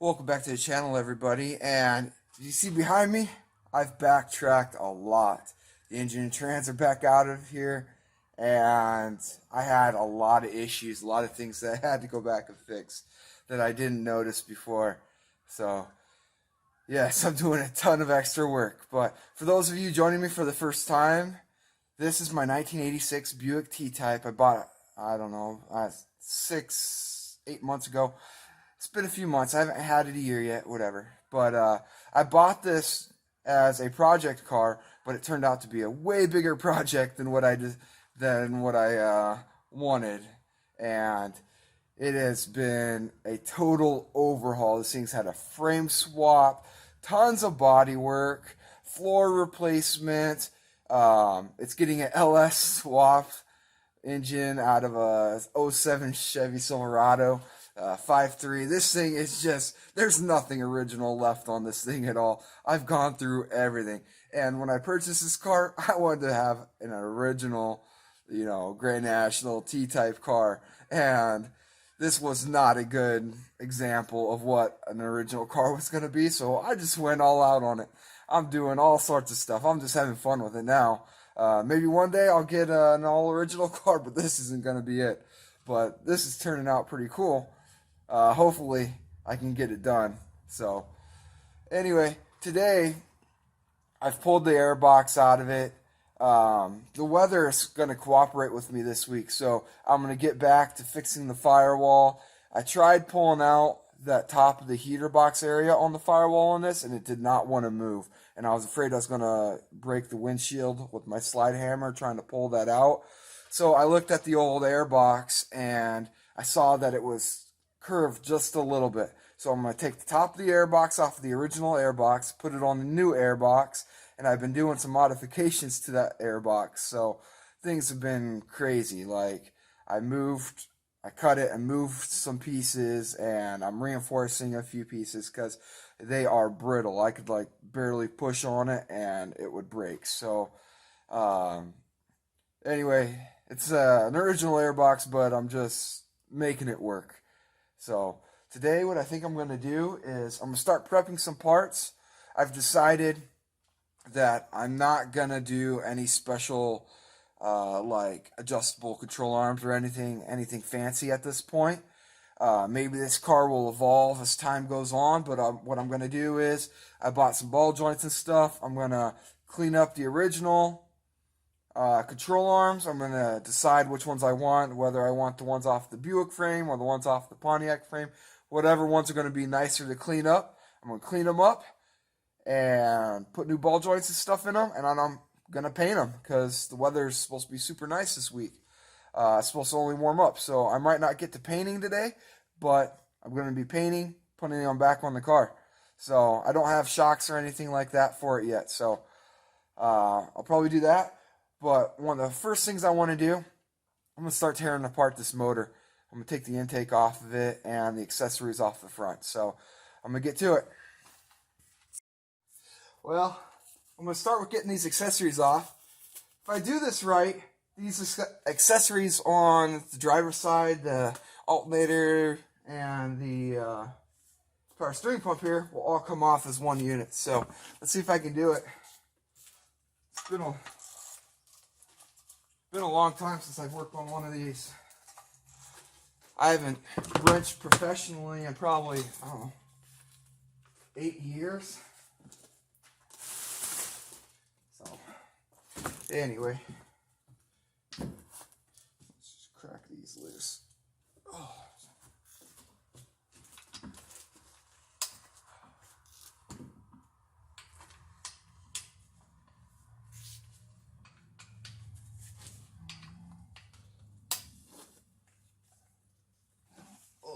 Welcome back to the channel, everybody. And you see behind me, I've backtracked a lot. The engine and trans are back out of here, and I had a lot of issues, a lot of things that I had to go back and fix that I didn't notice before. So, yes, I'm doing a ton of extra work. But for those of you joining me for the first time, this is my 1986 Buick T-Type. I bought it, I don't know, 8 months ago. It's been a few months. I haven't had it a year yet, whatever. But I bought this as a project car, but it turned out to be a way bigger project than what I wanted, and it has been a total overhaul. This thing's had a frame swap, tons of body work, floor replacement. It's getting an LS swap engine out of a '07 Chevy Silverado. 5.3. This thing is just, there's nothing original left on this thing at all. I've gone through everything. And when I purchased this car, I wanted to have an original, Grand National T-type car. And this was not a good example of what an original car was going to be. So I just went all out on it. I'm doing all sorts of stuff. I'm just having fun with it now. Maybe one day I'll get an all original car, but this isn't going to be it. But this is turning out pretty cool. Hopefully I can get it done. So anyway, today I've pulled the air box out of it. The weather is going to cooperate with me this week, so I'm going to get back to fixing the firewall. I tried pulling out that top of the heater box area on the firewall on this, and it did not want to move. And I was afraid I was going to break the windshield with my slide hammer trying to pull that out. So I looked at the old air box, and I saw that it was curved just a little bit. So I'm going to take the top of the air box off of the original air box, put it on the new air box, and I've been doing some modifications to that air box. So things have been crazy. Like I cut it and moved some pieces, and I'm reinforcing a few pieces because they are brittle. I could barely push on it and it would break. So anyway, it's an original air box, but I'm just making it work. So today what I think I'm going to do is I'm going to start prepping some parts. I've decided that I'm not going to do any special like adjustable control arms or anything fancy at this point. Maybe this car will evolve as time goes on, but what I'm going to do is I bought some ball joints and stuff. I'm going to clean up the original control arms. I'm going to decide which ones I want, whether I want the ones off the Buick frame or the ones off the Pontiac frame. Whatever ones are going to be nicer to clean up, I'm going to clean them up and put new ball joints and stuff in them, and I'm going to paint them because the weather is supposed to be super nice this week. It's supposed to only warm up, so I might not get to painting today, but I'm going to be painting, putting them back on the car. So I don't have shocks or anything like that for it yet, so I'll probably do that. But one of the first things I want to do, I'm going to start tearing apart this motor. I'm going to take the intake off of it and the accessories off the front. So I'm going to get to it. Well, I'm going to start with getting these accessories off. If I do this right, these accessories on the driver's side, the alternator and the power steering pump here will all come off as one unit. So let's see if I can do it. It's been a long time since I've worked on one of these. I haven't wrenched professionally in probably, I don't know, 8 years. So, anyway, let's just crack these loose. Oh.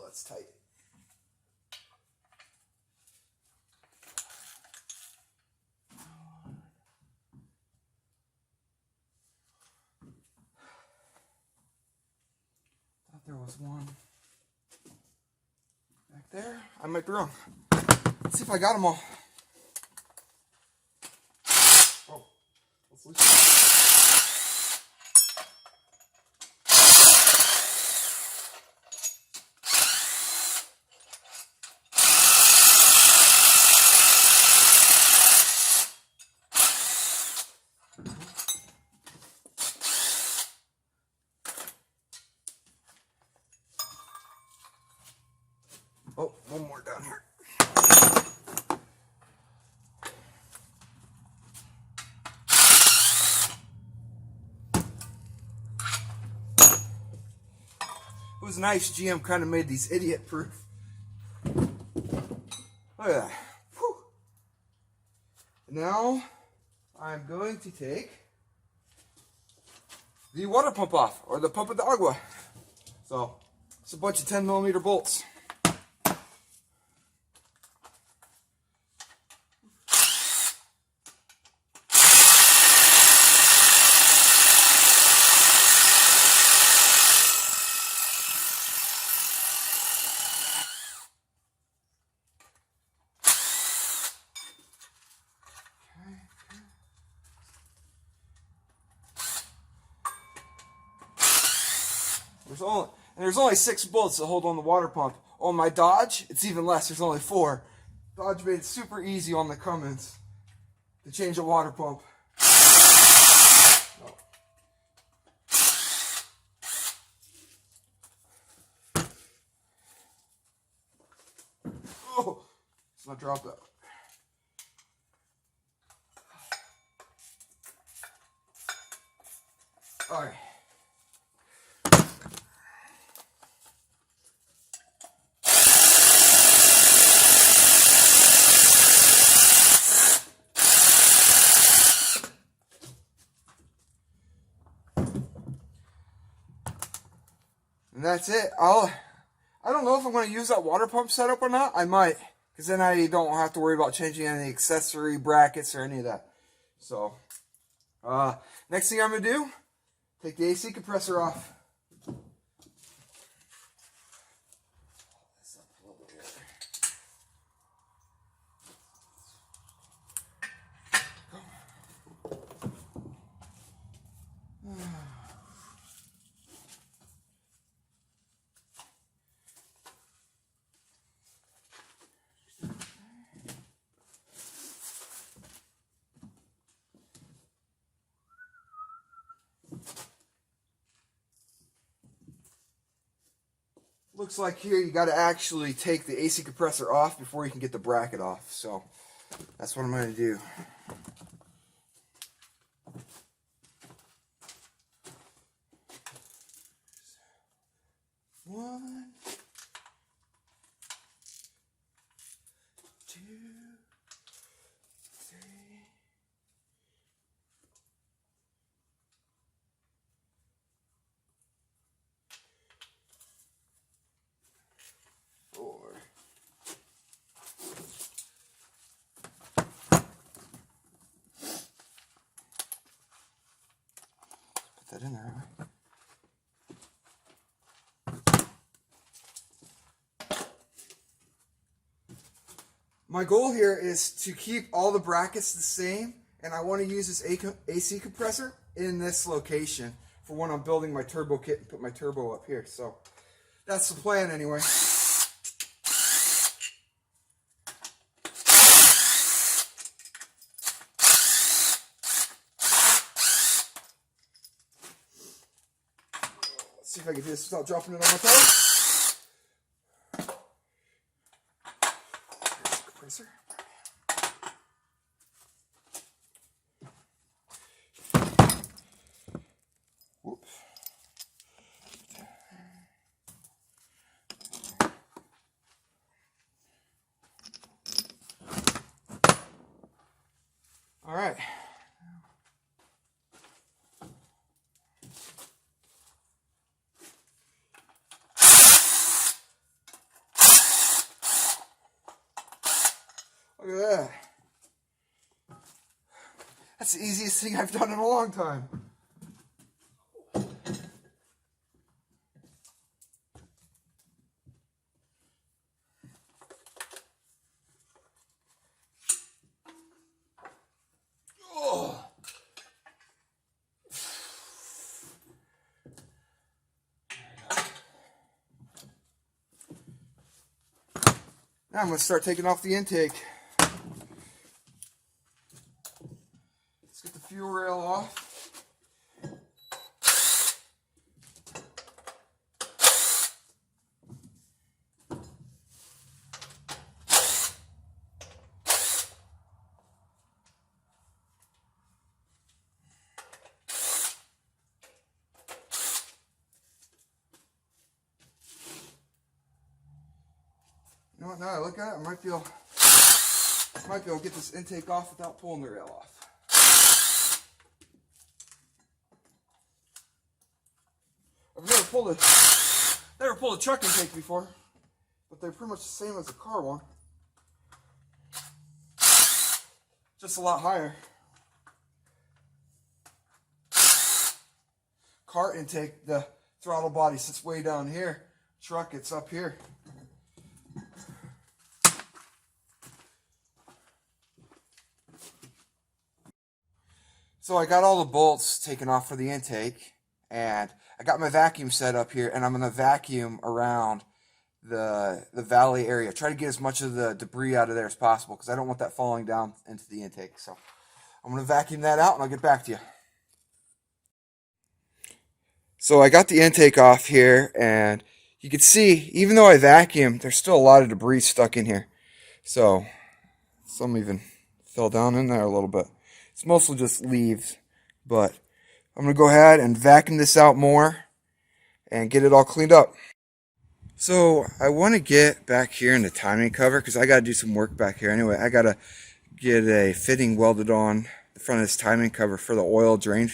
That's tight. Thought there was one back there. I might be wrong. Let's see if I got them all. Oh, let's loosen. one more down here. It was nice GM kind of made these idiot proof. Look at that. Whew. Now I'm going to take the water pump off, or the pump de agua. So it's a bunch of 10mm bolts. There's only 6 bolts that hold on the water pump. On my Dodge, it's even less. There's only 4. Dodge made it super easy on the Cummins to change a water pump. Oh, let's not drop that. All right. And that's it. I don't know if I'm going to use that water pump setup or not. I might, because then I don't have to worry about changing any accessory brackets or any of that. So, next thing I'm going to do, take the AC compressor off. Looks like here you got to actually take the AC compressor off before you can get the bracket off. So that's what I'm going to do. One, two, three. Put that in there. My goal here is to keep all the brackets the same, and I want to use this AC compressor in this location for when I'm building my turbo kit and put my turbo up here. So that's the plan anyway. Let's see if I can do this without dropping it on my toe. Compressor. Whoops. All right. Look at that. That's the easiest thing I've done in a long time. Oh. Now I'm going to start taking off the intake. Let's get the fuel rail off. know what, now I look at it, I might be able to get this intake off without pulling the rail off. I've never pulled a truck intake before, but they're pretty much the same as a car one. Just a lot higher. Car intake, the throttle body sits way down here. Truck, it's up here. So I got all the bolts taken off for the intake, and I got my vacuum set up here, and I'm going to vacuum around the valley area. Try to get as much of the debris out of there as possible, because I don't want that falling down into the intake. So I'm going to vacuum that out, and I'll get back to you. So I got the intake off here, and you can see, even though I vacuumed, there's still a lot of debris stuck in here. So some even fell down in there a little bit. It's mostly just leaves, but I'm going to go ahead and vacuum this out more and get it all cleaned up. So I want to get back here in the timing cover because I got to do some work back here. Anyway, I got to get a fitting welded on the front of this timing cover for the oil drain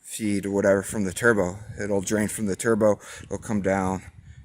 feed or whatever from the turbo. It'll drain from the turbo, it'll come down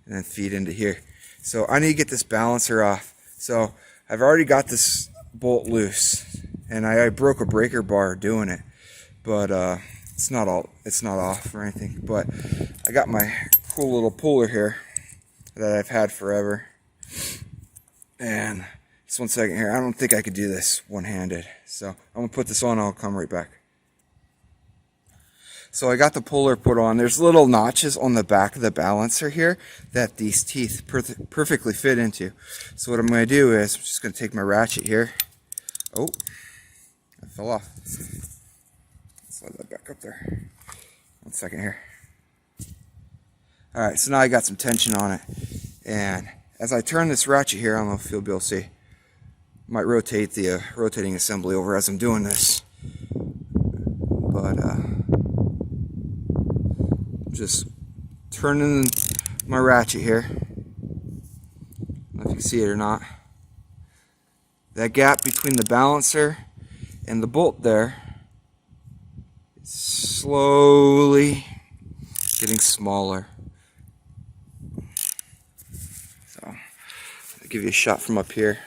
and then feed into here. So I need to get this balancer off. So I've already got this bolt loose, and I broke a breaker bar doing it, but it's not off or anything. But I got my cool little puller here that I've had forever, and just 1 second here. I don't think I could do this one-handed, so I'm gonna put this on. I'll come right back. So I got the puller put on. There's little notches on the back of the balancer here that these teeth perfectly fit into. So what I'm going to do is I'm just going to take my ratchet here. Oh, I fell off. Slide that back up there. 1 second here. Alright, so now I got some tension on it. And as I turn this ratchet here, I don't know if you'll be able to see, I might rotate the rotating assembly over as I'm doing this. But just turning my ratchet here. I don't know if you can see it or not. That gap between the balancer and the bolt there is slowly getting smaller. So I'll give you a shot from up here.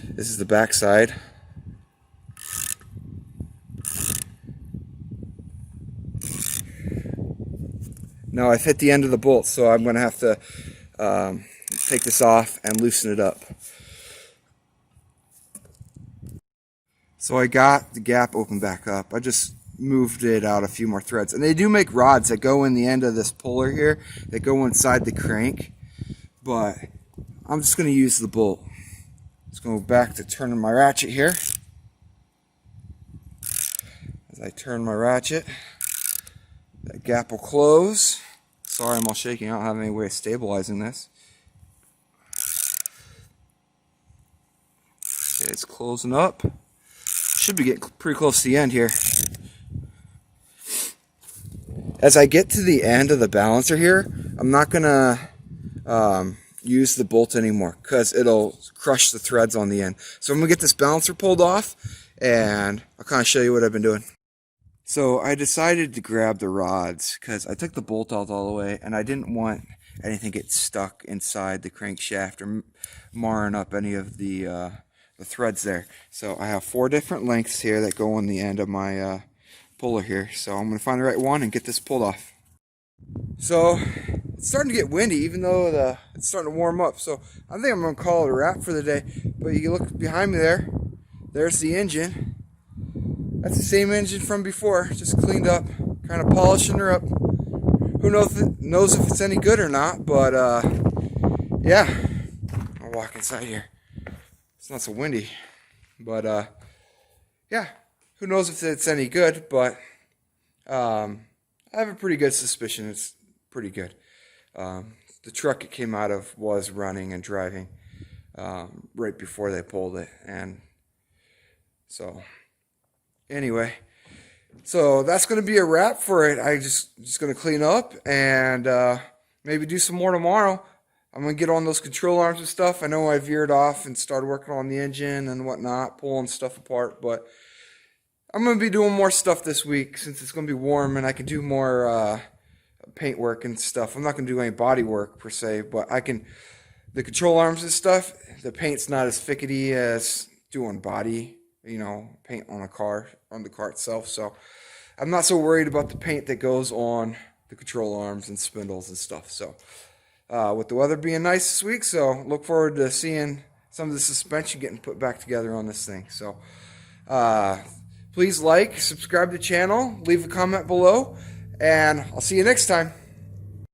This is the back side. Now I've hit the end of the bolt, so I'm going to have to take this off and loosen it up. So I got the gap open back up. I just moved it out a few more threads. And they do make rods that go in the end of this puller here, that go inside the crank. But I'm just going to use the bolt. Let's go back to turning my ratchet here. As I turn my ratchet, that gap will close. Sorry, I'm all shaking. I don't have any way of stabilizing this. Okay, it's closing up. Should be getting pretty close to the end here. As I get to the end of the balancer here, I'm not going to use the bolt anymore because it'll crush the threads on the end. So I'm going to get this balancer pulled off, and I'll kind of show you what I've been doing. So I decided to grab the rods because I took the bolt out all the way, and I didn't want anything to get stuck inside the crankshaft or marring up any of the threads there. So I have 4 different lengths here that go on the end of my puller here. So I'm going to find the right one and get this pulled off. So it's starting to get windy, even though it's starting to warm up. So I think I'm going to call it a wrap for the day. But you look behind me there. There's the engine. That's the same engine from before, just cleaned up, kind of polishing her up. Who knows if it's any good or not, but yeah. I'll walk inside here. It's not so windy, but yeah. Who knows if it's any good, but I have a pretty good suspicion it's pretty good. The truck it came out of was running and driving right before they pulled it, and so anyway, so that's going to be a wrap for it. I just going to clean up and maybe do some more tomorrow. I'm going to get on those control arms and stuff. I know I veered off and started working on the engine and whatnot, pulling stuff apart, but I'm going to be doing more stuff this week since it's going to be warm and I can do more paint work and stuff. I'm not going to do any body work per se, but I can, the control arms and stuff, the paint's not as thickety as doing body, paint on a car, on the car itself. So I'm not so worried about the paint that goes on the control arms and spindles and stuff. So with the weather being nice this week, so look forward to seeing some of the suspension getting put back together on this thing. So please like, subscribe to the channel, leave a comment below, and I'll see you next time.